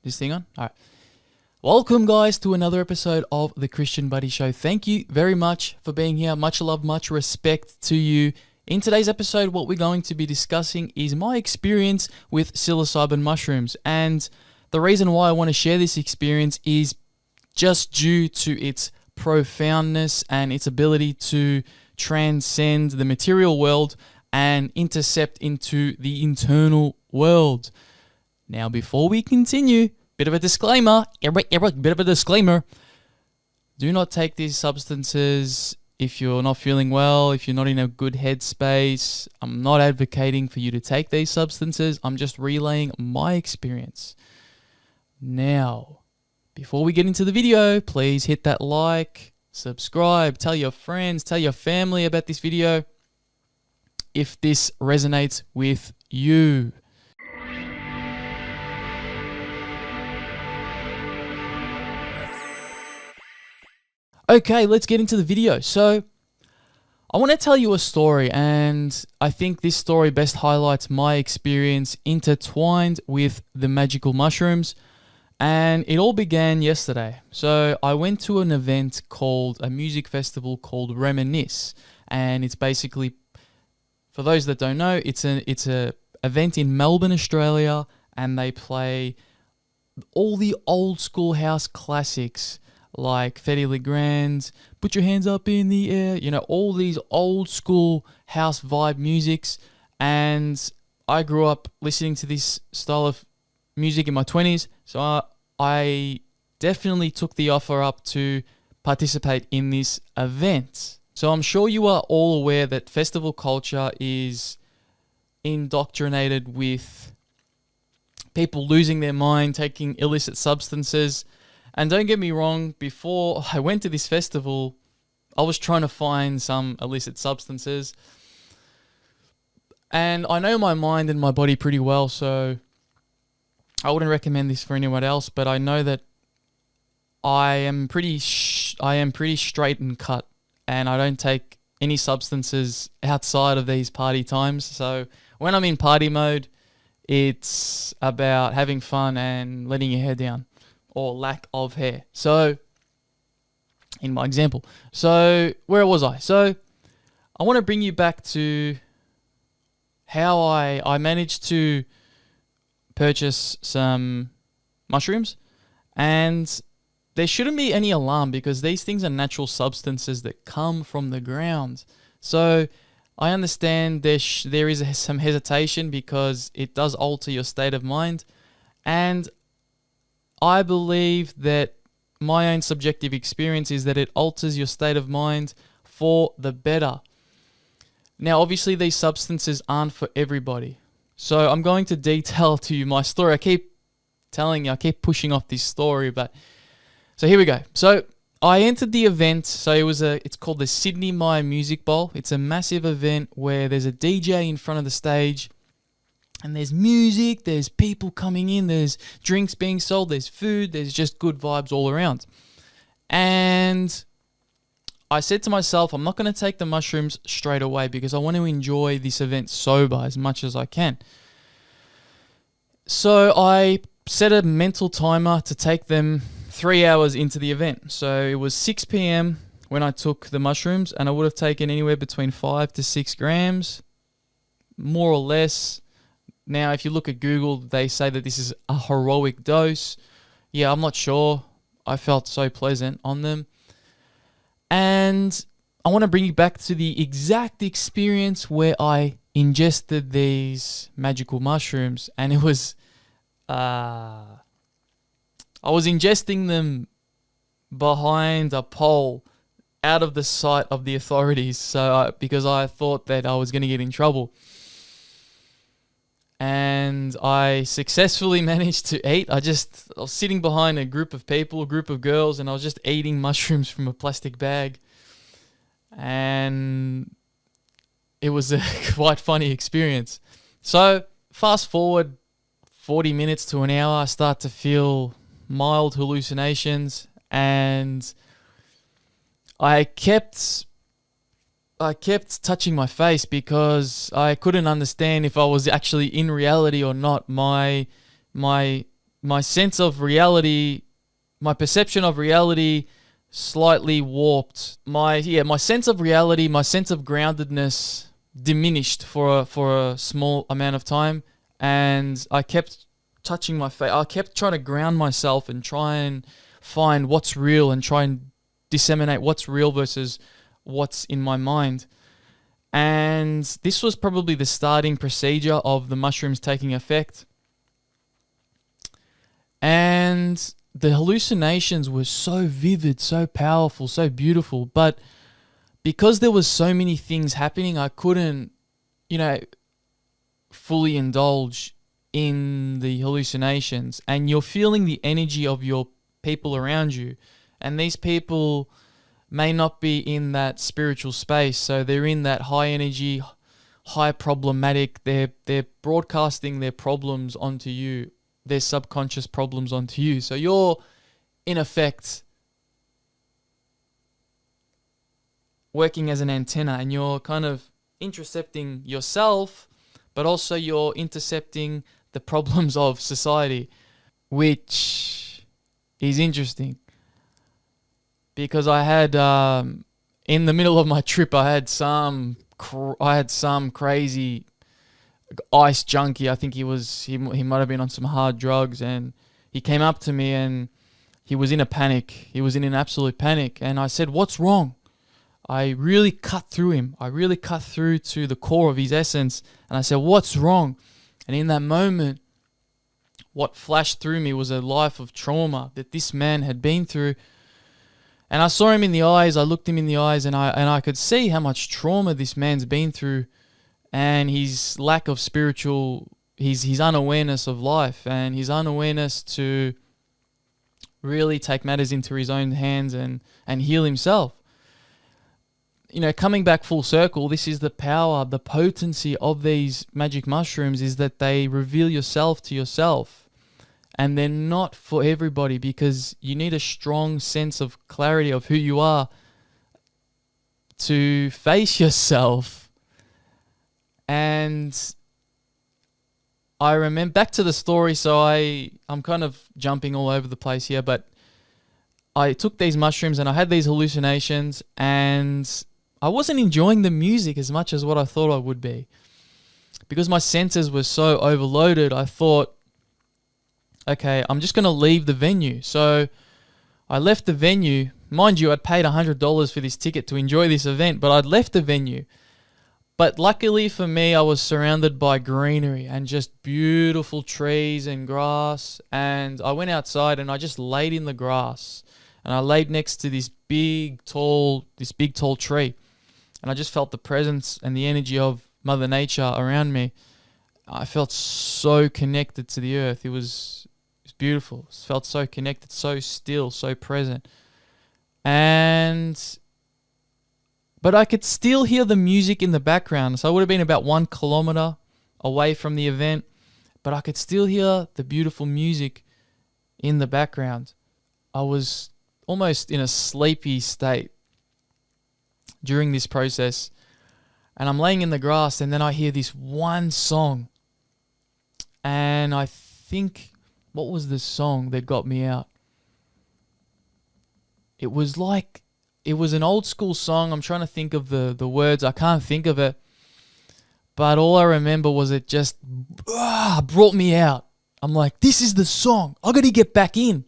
This thing on? All right. Welcome, guys, to another episode of the Christian Buddy Show. Thank you very much for being here. Much love, much respect to you. In today's episode, what we're going to be discussing is my experience with psilocybin mushrooms. And the reason why I want to share this experience is just due to its profoundness and its ability to transcend the material world and intercept into the internal world. Now, before we continue, bit of a disclaimer. Do not take these substances if you're not feeling well, if you're not in a good headspace. I'm not advocating for you to take these substances. I'm just relaying my experience. Now, before we get into the video, please hit that like, subscribe, tell your friends, tell your family about this video if this resonates with you. Okay, let's get into the video. So, I want to tell you a story, and I think this story best highlights my experience intertwined with the magical mushrooms, and it all began yesterday. So, I went to an event called, a music festival called Reminisce, and it's basically, for those that don't know, it's a event in Melbourne, Australia, and they play all the old school house classics, like Fedde Le Grand, Put Your Hands Up in the Air, all these old school house vibe musics. And I grew up listening to this style of music in my 20s, so I definitely took the offer up to participate in this event. So I'm sure you are all aware that festival culture is indoctrinated with people losing their mind, taking illicit substances. And don't get me wrong, before I went to this festival, I was trying to find some illicit substances. And I know my mind and my body pretty well, so I wouldn't recommend this for anyone else, but I know that I am pretty straight and cut, and I don't take any substances outside of these party times. So when I'm in party mode, it's about having fun and letting your hair down, or lack of hair. So, in my example. So, where was I? So, I want to bring you back to how I managed to purchase some mushrooms. And there shouldn't be any alarm because these things are natural substances that come from the ground. So, I understand there is some hesitation because it does alter your state of mind. And I believe that my own subjective experience is that it alters your state of mind for the better. Now, obviously, these substances aren't for everybody. So I'm going to detail to you my story. I keep telling you, I keep pushing off this story, so here we go. So I entered the event. So it's called the Sydney Myer Music Bowl. It's a massive event where there's a DJ in front of the stage. And there's music, there's people coming in, there's drinks being sold, there's food, there's just good vibes all around. And I said to myself, I'm not going to take the mushrooms straight away because I want to enjoy this event sober as much as I can. So I set a mental timer to take them 3 hours into the event. So it was 6 p.m. when I took the mushrooms, and I would have taken anywhere between 5 to 6 grams, more or less. Now, if you look at Google, they say that this is a heroic dose. Yeah, I'm not sure. I felt so pleasant on them. And I want to bring you back to the exact experience where I ingested these magical mushrooms. And it was, I was ingesting them behind a pole, out of the sight of the authorities. Because I thought that I was going to get in trouble. And I successfully managed to eat. I was sitting behind a group of people, a group of girls, and I was just eating mushrooms from a plastic bag. And it was a quite funny experience. So, fast forward 40 minutes to an hour, I start to feel mild hallucinations, and I kept touching my face because I couldn't understand if I was actually in reality or not. My my sense of reality, my perception of reality slightly warped. My sense of reality, my sense of groundedness diminished for a small amount of time, and I kept touching my face. I kept trying to ground myself and try and find what's real and try and disseminate what's real versus what's in my mind. And this was probably the starting procedure of the mushrooms taking effect. And the hallucinations were so vivid, so powerful, so beautiful. But because there was so many things happening, I couldn't, you know, fully indulge in the hallucinations. And you're feeling the energy of your people around you. And these people may not be in that spiritual space. So they're in that high energy, high problematic. They're broadcasting their problems onto you, their subconscious problems onto you. So you're, in effect, working as an antenna, and you're kind of intercepting yourself, but also you're intercepting the problems of society, which is interesting. Because I had, in the middle of my trip, I had some crazy ice junkie. I think he might have been on some hard drugs, and he came up to me and he was in a panic. He was in an absolute panic, and I said, "What's wrong?" I really cut through him. I really cut through to the core of his essence, and I said, "What's wrong?" And in that moment, what flashed through me was a life of trauma that this man had been through. And I saw him in the eyes. I looked him in the eyes, and I could see how much trauma this man's been through, and his lack of spiritual, his unawareness of life, and his unawareness to really take matters into his own hands and heal himself. You know, coming back full circle, this is the power, the potency of these magic mushrooms, is that they reveal yourself to yourself. And they're not for everybody, because you need a strong sense of clarity of who you are to face yourself. And I remember, back to the story, so I'm kind of jumping all over the place here, but I took these mushrooms and I had these hallucinations, and I wasn't enjoying the music as much as what I thought I would be. Because my senses were so overloaded, I thought, okay, I'm just going to leave the venue. So I left the venue. Mind you, I'd paid $100 for this ticket to enjoy this event, but I'd left the venue. But luckily for me, I was surrounded by greenery and just beautiful trees and grass. And I went outside and I just laid in the grass. And I laid next to this big, tall tree. And I just felt the presence and the energy of Mother Nature around me. I felt so connected to the earth. It was beautiful. It felt so connected, so still, so present. But I could still hear the music in the background. So I would have been about 1 kilometer away from the event, but I could still hear the beautiful music in the background. I was almost in a sleepy state during this process, and I'm laying in the grass, and then I hear this one song, and I think, what was the song that got me out? It was an old school song. I'm trying to think of the words. I can't think of it. But all I remember was it just brought me out. I'm like, this is the song. I got to get back in.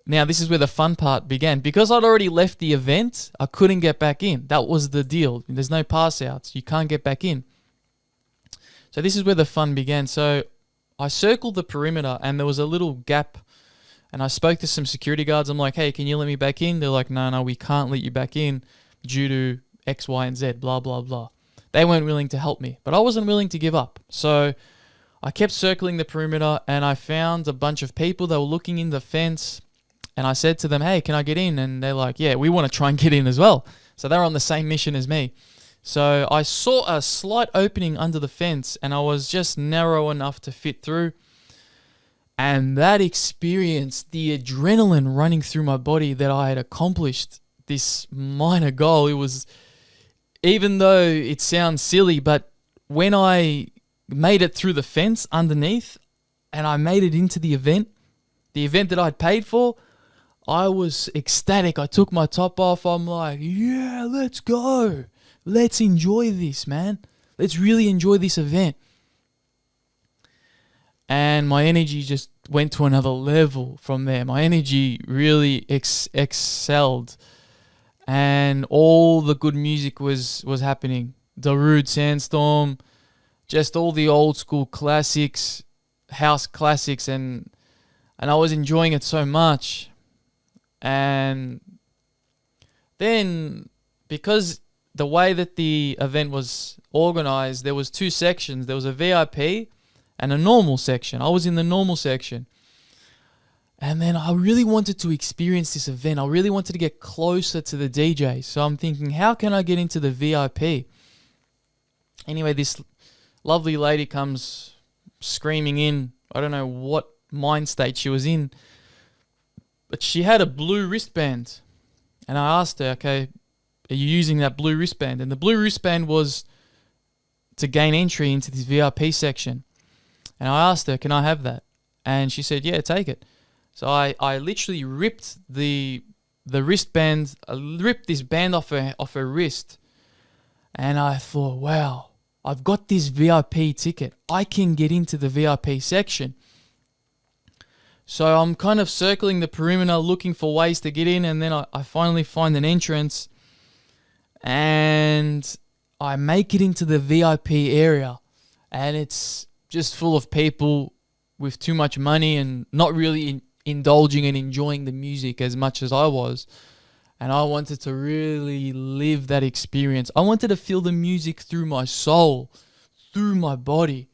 Now, this is where the fun part began. Because I'd already left the event, I couldn't get back in. That was the deal. There's no pass outs. You can't get back in. So this is where the fun began. So I circled the perimeter, and there was a little gap. And I spoke to some security guards. I'm like, hey, can you let me back in? They're like, no, we can't let you back in due to X, Y, and Z, blah, blah, blah. They weren't willing to help me, but I wasn't willing to give up. So I kept circling the perimeter, and I found a bunch of people that were looking in the fence. And I said to them, hey, can I get in? And they're like, yeah, we want to try and get in as well. So they're on the same mission as me. So I saw a slight opening under the fence, and I was just narrow enough to fit through. And that experience, the adrenaline running through my body that I had accomplished this minor goal, it was, even though it sounds silly, but when I made it through the fence underneath, and I made it into the event that I'd paid for. I was ecstatic. I took my top off. I'm like, yeah, let's go. Let's enjoy this, man. Let's really enjoy this event. And my energy just went to another level from there. My energy really excelled. And all the good music was happening. Darude Sandstorm, just all the old school classics, house classics, and I was enjoying it so much. And then, because the way that the event was organized, there was two sections. There was a VIP and a normal section. I was in the normal section. And then I really wanted to experience this event. I really wanted to get closer to the DJ. So I'm thinking, how can I get into the VIP? Anyway, this lovely lady comes screaming in. I don't know what mind state she was in, but she had a blue wristband. And I asked her, okay, are you using that blue wristband? And the blue wristband was to gain entry into this VIP section. And I asked her, can I have that? And she said, yeah, take it. So I literally ripped the wristband, ripped this band off her wrist. And I thought, wow, I've got this VIP ticket. I can get into the VIP section. So I'm kind of circling the perimeter looking for ways to get in, and then I finally find an entrance and I make it into the VIP area, and it's just full of people with too much money and not really indulging and enjoying the music as much as I was. And I wanted to really live that experience. I wanted to feel the music through my soul, through my body,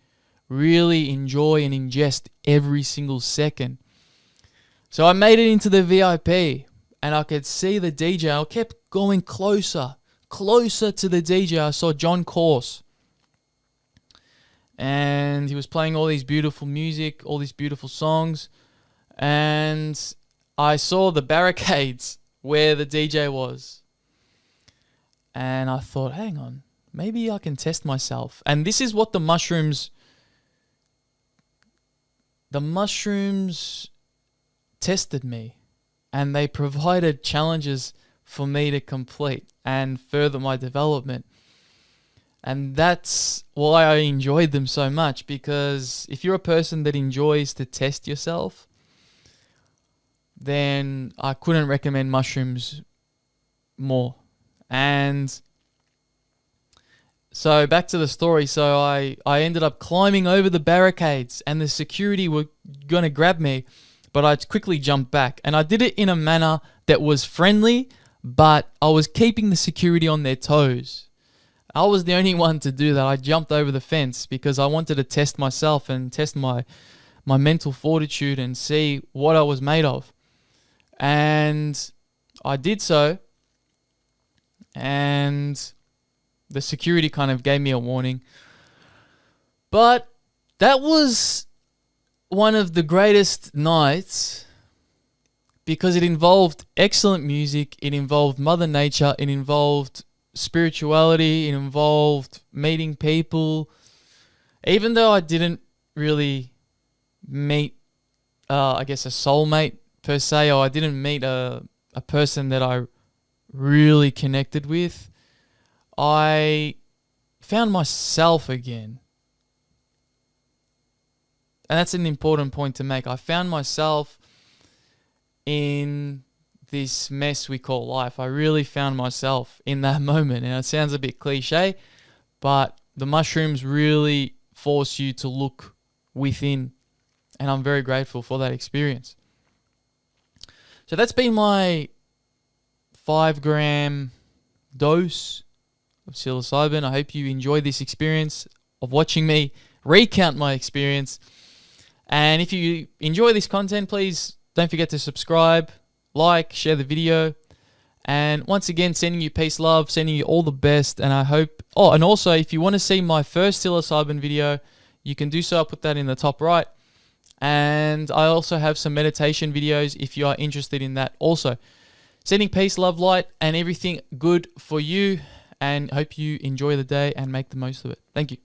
really enjoy and ingest every single second. So I made it into the VIP, and I could see the DJ. I kept going closer to the DJ. I saw John Course, and he was playing all these beautiful music, all these beautiful songs, and I saw the barricades where the DJ was. And I thought, hang on, maybe I can test myself. And this is what the mushrooms tested me, and they provided challenges for me to complete and further my development. And that's why I enjoyed them so much, because if you're a person that enjoys to test yourself, then I couldn't recommend mushrooms more. And so back to the story. So I ended up climbing over the barricades, and the security were going to grab me, but I quickly jumped back. And I did it in a manner that was friendly, but I was keeping the security on their toes. I was the only one to do that. I jumped over the fence because I wanted to test myself and test my mental fortitude and see what I was made of. And I did so, and the security kind of gave me a warning. But that was one of the greatest nights, because it involved excellent music, it involved Mother Nature, it involved spirituality, it involved meeting people. Even though I didn't really meet, I guess, a soulmate per se, or I didn't meet a person that I really connected with, I found myself again. And that's an important point to make. I found myself in this mess we call life. I really found myself in that moment. And it sounds a bit cliche, but the mushrooms really force you to look within. And I'm very grateful for that experience. So that's been my 5-gram dose of psilocybin. I hope you enjoyed this experience of watching me recount my experience. And if you enjoy this content, please don't forget to subscribe, like, share the video. And once again, sending you peace, love, sending you all the best. And I hope... Oh, and also, if you want to see my first psilocybin video, you can do so. I'll put that in the top right. And I also have some meditation videos if you are interested in that also. Sending peace, love, light, and everything good for you. And hope you enjoy the day and make the most of it. Thank you.